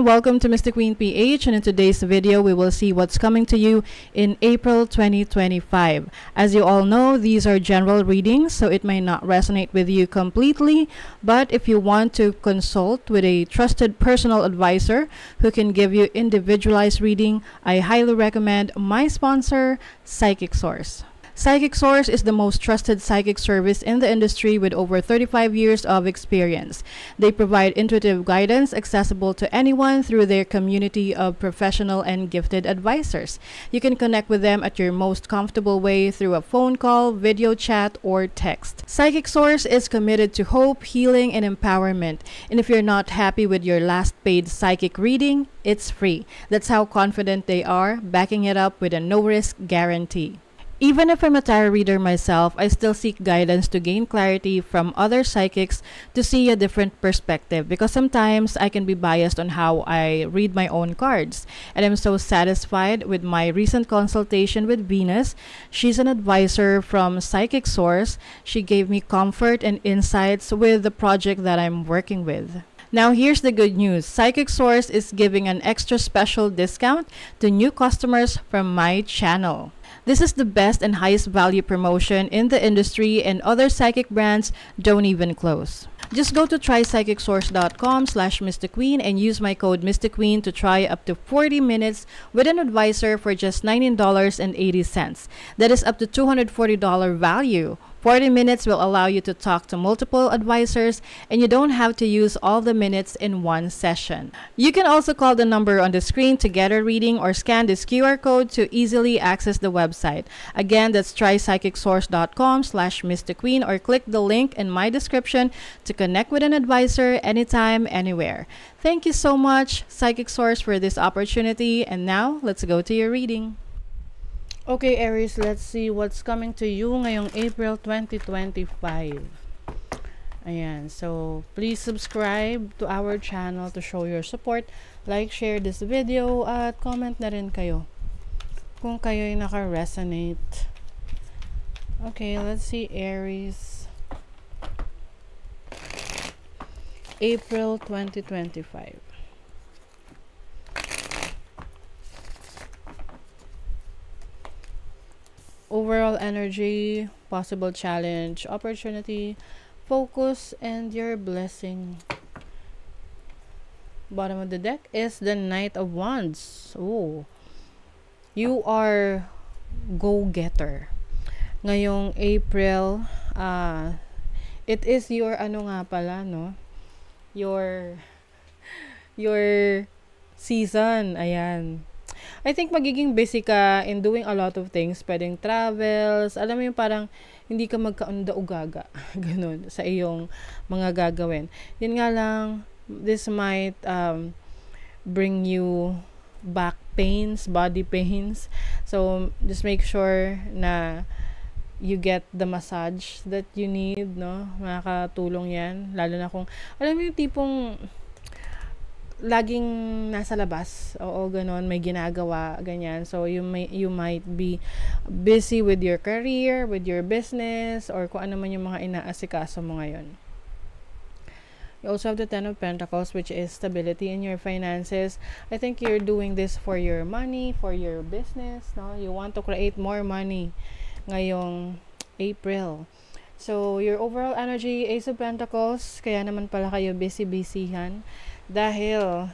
everyone, welcome to Mr. Queen PH, and in today's video we will see what's coming to you in April 2025. As you all know, these are general readings, so it may not resonate with you completely, but if you want to consult with a trusted personal advisor who can give you individualized reading, I highly recommend my sponsor, Psychic Source. Psychic Source is the most trusted psychic service in the industry with over 35 years of experience. They provide intuitive guidance accessible to anyone through their community of professional and gifted advisors. You can connect with them at your most comfortable way through a phone call, video chat, or text. Psychic Source is committed to hope, healing, and empowerment. And if you're not happy with your last paid psychic reading, it's free. That's how confident they are, backing it up with a no-risk guarantee. Even if I'm a tarot reader myself, I still seek guidance to gain clarity from other psychics to see a different perspective, because sometimes I can be biased on how I read my own cards. And I'm so satisfied with my recent consultation with Venus. She's an advisor from Psychic Source. She gave me comfort and insights with the project that I'm working with. Now here's the good news. Psychic Source is giving an extra special discount to new customers from my channel. This is the best and highest value promotion in the industry, and other psychic brands don't even close. Just go to trypsychicsource.com/MrQueen and use my code MrQueen to try up to 40 minutes with an advisor for just $19.80. That is up to $240 value. 40 minutes will allow you to talk to multiple advisors, and you don't have to use all the minutes in one session. You can also call the number on the screen to get a reading, or scan this QR code to easily access the website. Again, that's trypsychicsource.com/MrQueen, or click the link in my description to connect with an advisor anytime, anywhere. Thank you so much, Psychic Source, for this opportunity, and now let's go to your reading. Okay, Aries, let's see what's coming to you ngayong April 2025. Ayan, so please subscribe to our channel to show your support. Like, share this video, at comment na rin kayo kung kayo'y naka-resonate. Okay, let's see, Aries. April 2025. Overall energy, possible challenge, opportunity, focus, and your blessing. Bottom of the deck is the Knight of Wands. Oh, you are go-getter. Ngayong April, it is your ano nga pala, no? Your season. Ayan. I think magiging busy ka in doing a lot of things. Pwedeng travels. Alam mo yung parang hindi ka magkaunda-ugaga. Ganun. Sa iyong mga gagawin. Yun nga lang, this might bring you back pains, body pains. So, just make sure na you get the massage that you need, no? Makakatulong yan. Lalo na kung, alam mo yung tipong laging nasa labas. Oo, ganon, may ginagawa, ganyan. So, you might be busy with your career, with your business, or kung ano man yung mga inaasikaso mo ngayon. You also have the Ten of Pentacles, which is stability in your finances. I think you're doing this for your money, for your business, no? You want to create more money ngayong April. So, your overall energy, Ace of Pentacles, kaya naman pala kayo busy-busyhan. Dahil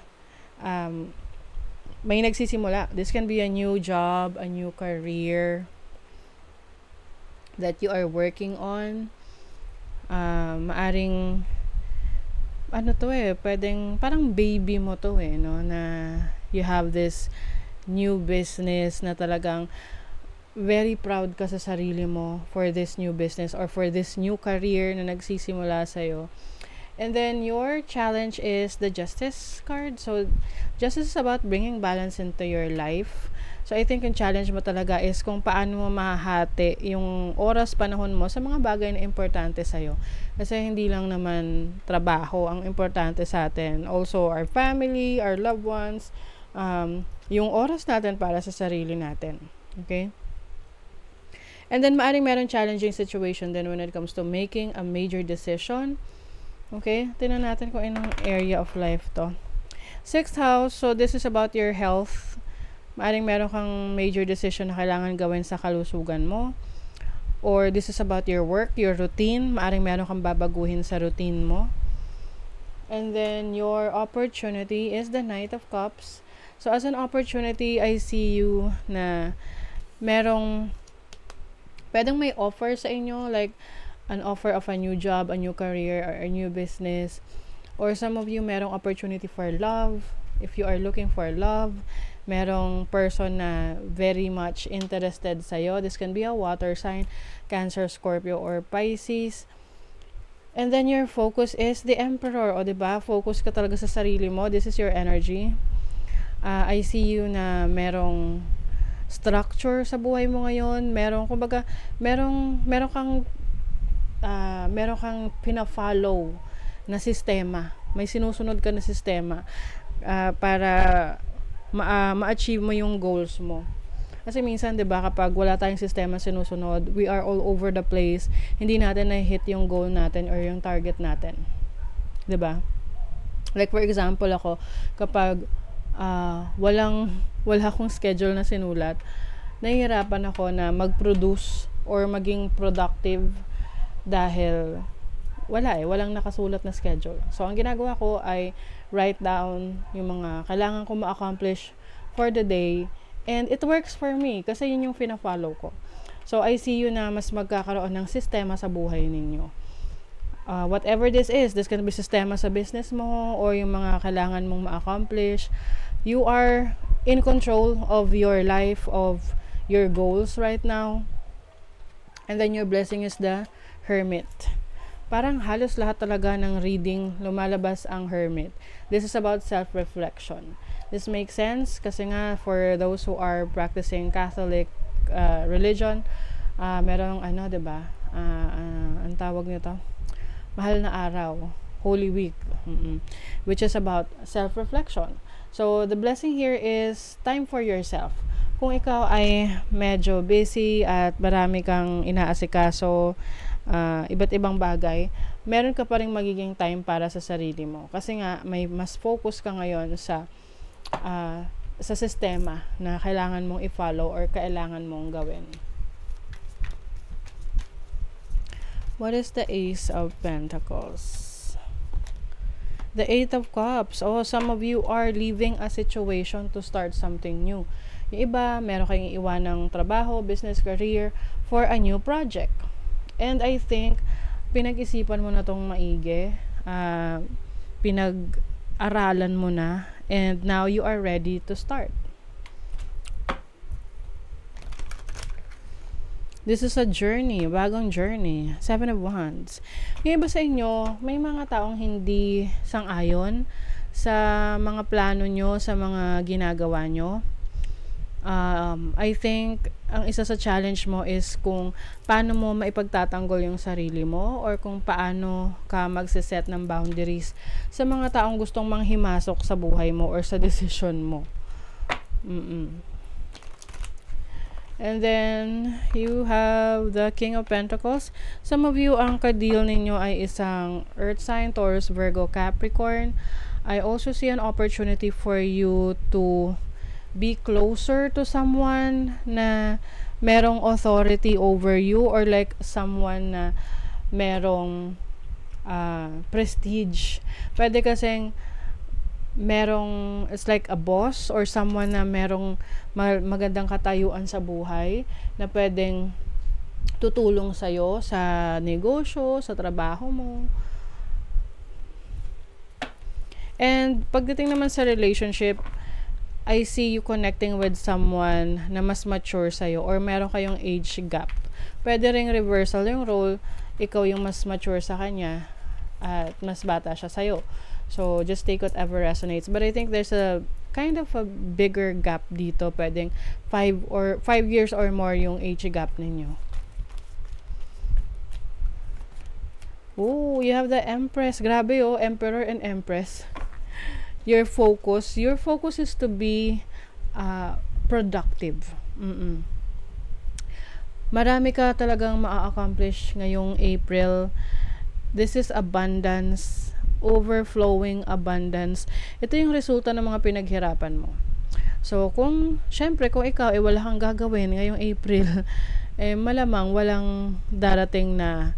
may nagsisimula. This can be a new job, a new career that you are working on. Maaring ano to pwedeng parang baby mo to no, na you have this new business na talagang very proud ka sa sarili mo for this new business or for this new career na nagsisimula sa'yo. And then your challenge is the Justice card. So, Justice is about bringing balance into your life. So, I think yung challenge mo talaga is kung paano mo mahahati yung oras, panahon mo sa mga bagay na importante sa'yo. Kasi hindi lang naman trabaho ang importante sa atin. Also, our family, our loved ones, yung oras natin para sa sarili natin. Okay? And then, maaring meron challenging situation then when it comes to making a major decision. Okay? Tingnan natin kung anong area of life to. Sixth house, so this is about your health. Maaring meron kang major decision na kailangan gawin sa kalusugan mo. Or this is about your work, your routine. Maaring meron kang babaguhin sa routine mo. And then your opportunity is the Knight of Cups. So as an opportunity, I see you na merong pwedeng may offer sa inyo, like an offer of a new job, a new career, or a new business. Or some of you merong opportunity for love. If you are looking for love, merong person na very much interested sa'yo. This can be a water sign, Cancer, Scorpio, or Pisces. And then your focus is the Emperor. O diba? Focus ka talaga sa sarili mo. This is your energy. I see you na merong structure sa buhay mo ngayon. Kumbaga, meron kang pina-follow na sistema. May sinusunod ka na sistema para ma-achieve mo yung goals mo. Kasi minsan, 'di ba, kapag wala tayong sistema sinusunod, we are all over the place. Hindi natin na-hit yung goal natin or yung target natin. 'Di ba? Like for example, ako kapag wala akong schedule na sinulat, nahihirapan ako na mag-produce or maging productive dahil walang nakasulat na schedule. So, ang ginagawa ko ay write down yung mga kailangan ko ma-accomplish for the day, and it works for me kasi yun yung fina-follow ko. So, I see you na mas magkakaroon ng sistema sa buhay ninyo. Whatever this can be sistema sa business mo or yung mga kailangan mong ma-accomplish. You are in control of your life, of your goals right now. And then your blessing is the Hermit. Parang halos lahat talaga ng reading lumalabas ang Hermit. This is about self-reflection. This makes sense kasi nga for those who are practicing Catholic religion, merong diba? Ang tawag nito? Mahal na araw, Holy Week, which is about self-reflection. So the blessing here is time for yourself. Kung ikaw ay medyo busy at marami kang inaasikaso, iba't ibang bagay, meron ka pa rin magiging time para sa sarili mo. Kasi nga, may mas focus ka ngayon sa sistema na kailangan mong i-follow or kailangan mong gawin. What is the Ace of Pentacles? The Eight of Cups. Oh, some of you are leaving a situation to start something new. Yung iba, meron kayong iwan ng trabaho, business, career for a new project. And I think, pinag-isipan mo na tong maigi, pinag-aralan mo na, and now you are ready to start. This is a journey, bagong journey. Seven of Wands. Yung iba sa inyo, may mga taong hindi sang-ayon sa mga plano nyo, sa mga ginagawa nyo. I think ang isa sa challenge mo is kung paano mo maipagtatanggol yung sarili mo or kung paano ka magsiset ng boundaries sa mga taong gustong manghimasok sa buhay mo or sa decision mo. And then you have the King of Pentacles. Some of you, ang ka-deal ninyo ay isang Earth sign, Taurus, Virgo, Capricorn. I also see an opportunity for you to be closer to someone na merong authority over you or like someone na merong prestige. Pwede kasing merong, it's like a boss or someone na merong magandang katayuan sa buhay na pwedeng tutulong sa'yo sa negosyo, sa trabaho mo. And pagdating naman sa relationship, I see you connecting with someone na mas mature sa'yo or meron kayong age gap. Pwede ring reversal yung role, ikaw yung mas mature sa kanya at mas bata siya sa'yo. So, just take whatever resonates. But I think there's a kind of a bigger gap dito. Pwedeng 5 years or more yung age gap ninyo. Oh, you have the Empress. Grabe oh, Emperor and Empress. Your focus is to be productive. Marami ka talagang maa-accomplish ngayong April. This is abundance. overflowing abundance. Ito yung resulta ng mga pinaghirapan mo. So, syempre, kung ikaw, wala kang gagawin ngayong April, malamang walang darating na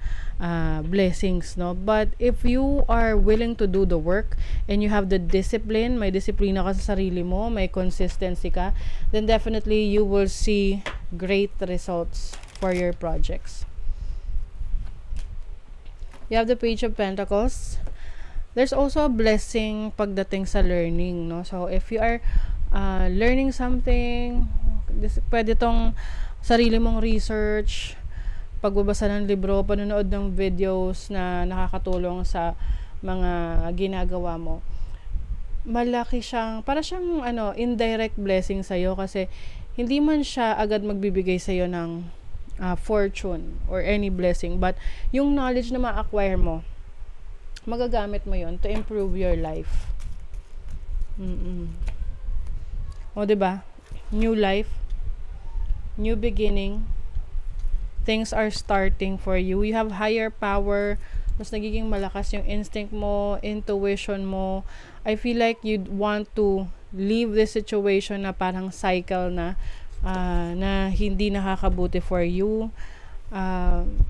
blessings, no? But if you are willing to do the work and you have the discipline, may disiplina ka sa sarili mo, may consistency ka, then definitely you will see great results for your projects. You have the Page of Pentacles. There's also a blessing pagdating sa learning, no? So, if you are learning something, pwede tong sarili mong research, pagbabasa ng libro, panonood ng videos na nakakatulong sa mga ginagawa mo. Malaki siyang, para siyang indirect blessing sa'yo kasi hindi man siya agad magbibigay sa'yo ng fortune or any blessing, but yung knowledge na ma-acquire mo, magagamit mo yon to improve your life. O, diba? New life, new beginning, things are starting for you. You have higher power, mas nagiging malakas yung instinct mo, intuition mo. I feel like you'd want to leave this situation na parang cycle na hindi nakakabuti for you.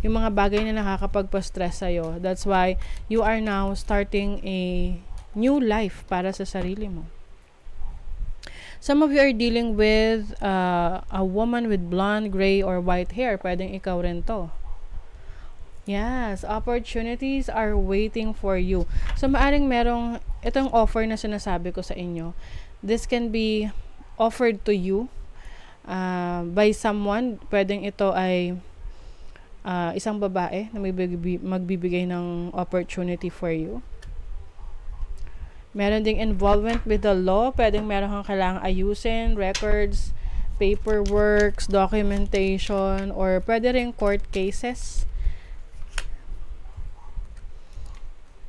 Yung mga bagay na nakakapagpa-stress sa'yo. That's why you are now starting a new life para sa sarili mo. Some of you are dealing with a woman with blonde, gray, or white hair. Pwedeng ikaw rin to. Yes, opportunities are waiting for you. So, maaring merong itong offer na sinasabi ko sa inyo. This can be offered to you by someone. Pwedeng ito ay isang babae na magbibigay ng opportunity for you. Meron ding involvement with the law. Pwedeng meron kang kailangang ayusin, records, paperwork, documentation, or pwede rin court cases.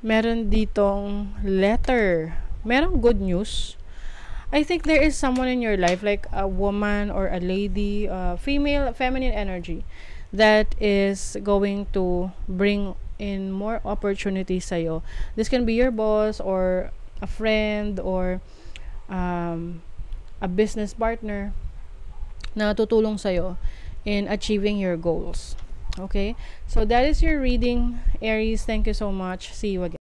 Meron ditong letter. Merong good news. I think there is someone in your life, like a woman or a lady, female, feminine energy, that is going to bring in more opportunities sa'yo. This can be your boss or a friend or a business partner na tutulong sa'yo in achieving your goals. Okay? So that is your reading, Aries. Thank you so much. See you again.